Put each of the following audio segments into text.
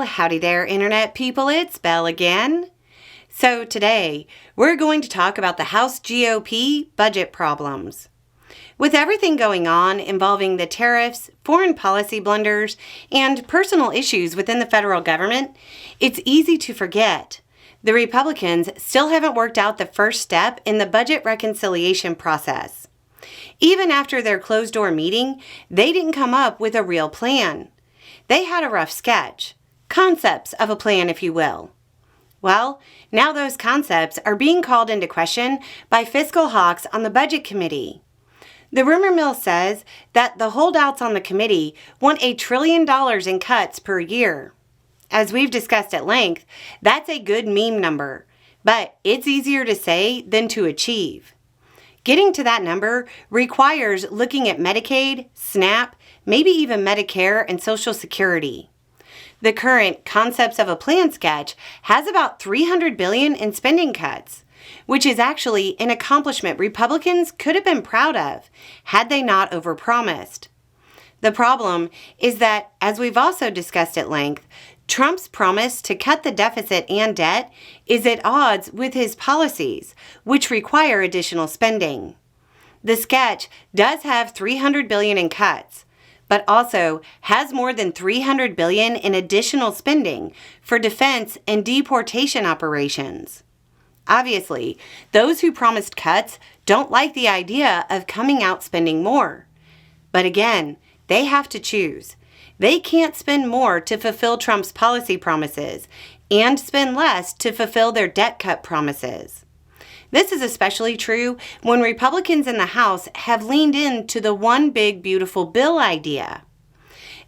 Well, howdy there, Internet people. It's Belle again. So today, we're going to talk about the House GOP budget problems. With everything going on involving the tariffs, foreign policy blunders, and personal issues within the federal government, it's easy to forget the Republicans still haven't worked out the first step in the budget reconciliation process. Even after their closed-door meeting, they didn't come up with a real plan. They had a rough sketch, concepts of a plan, if you will. Well, now those concepts are being called into question by fiscal hawks on the Budget Committee. The rumor mill says that the holdouts on the committee want $1 trillion in cuts per year. As we've discussed at length, that's a good meme number, but it's easier to say than to achieve. Getting to that number requires looking at Medicaid, SNAP, maybe even Medicare and Social Security. The current concepts of a plan sketch has about $300 billion in spending cuts, which is actually an accomplishment Republicans could have been proud of had they not overpromised. The problem is that, as we've also discussed at length, Trump's promise to cut the deficit and debt is at odds with his policies, which require additional spending. The sketch does have $300 billion in cuts, but also has more than $300 billion in additional spending for defense and deportation operations. Obviously, those who promised cuts don't like the idea of coming out spending more. But again, they have to choose. They can't spend more to fulfill Trump's policy promises and spend less to fulfill their debt cut promises. This is especially true when Republicans in the House have leaned into the one big beautiful bill idea.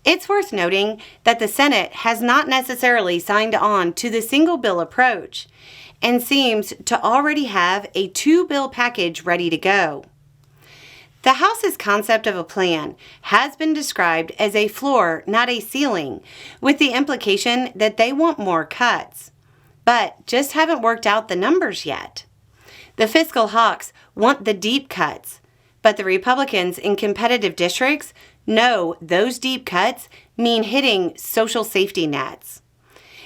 It's worth noting that the Senate has not necessarily signed on to the single bill approach and seems to already have a two-bill package ready to go. The House's concept of a plan has been described as a floor, not a ceiling, with the implication that they want more cuts, but just haven't worked out the numbers yet. The fiscal hawks want the deep cuts, but the Republicans in competitive districts know those deep cuts mean hitting social safety nets,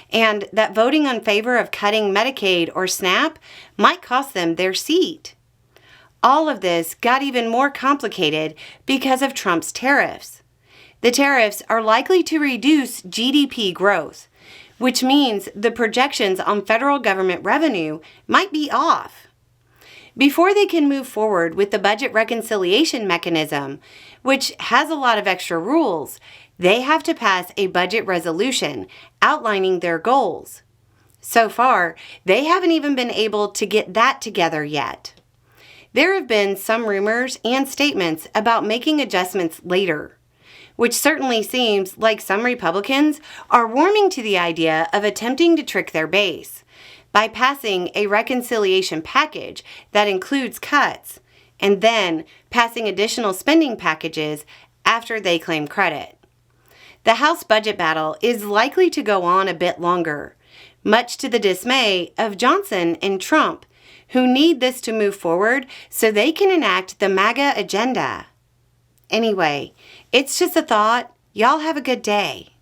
and that voting in favor of cutting Medicaid or SNAP might cost them their seat. All of this got even more complicated because of Trump's tariffs. The tariffs are likely to reduce GDP growth, which means the projections on federal government revenue might be off. Before they can move forward with the budget reconciliation mechanism, which has a lot of extra rules, they have to pass a budget resolution outlining their goals. So far, they haven't even been able to get that together yet. There have been some rumors and statements about making adjustments later, which certainly seems like some Republicans are warming to the idea of attempting to trick their base by passing a reconciliation package that includes cuts and then passing additional spending packages after they claim credit. The House budget battle is likely to go on a bit longer, much to the dismay of Johnson and Trump, who need this to move forward so they can enact the MAGA agenda. Anyway, it's just a thought. Y'all have a good day.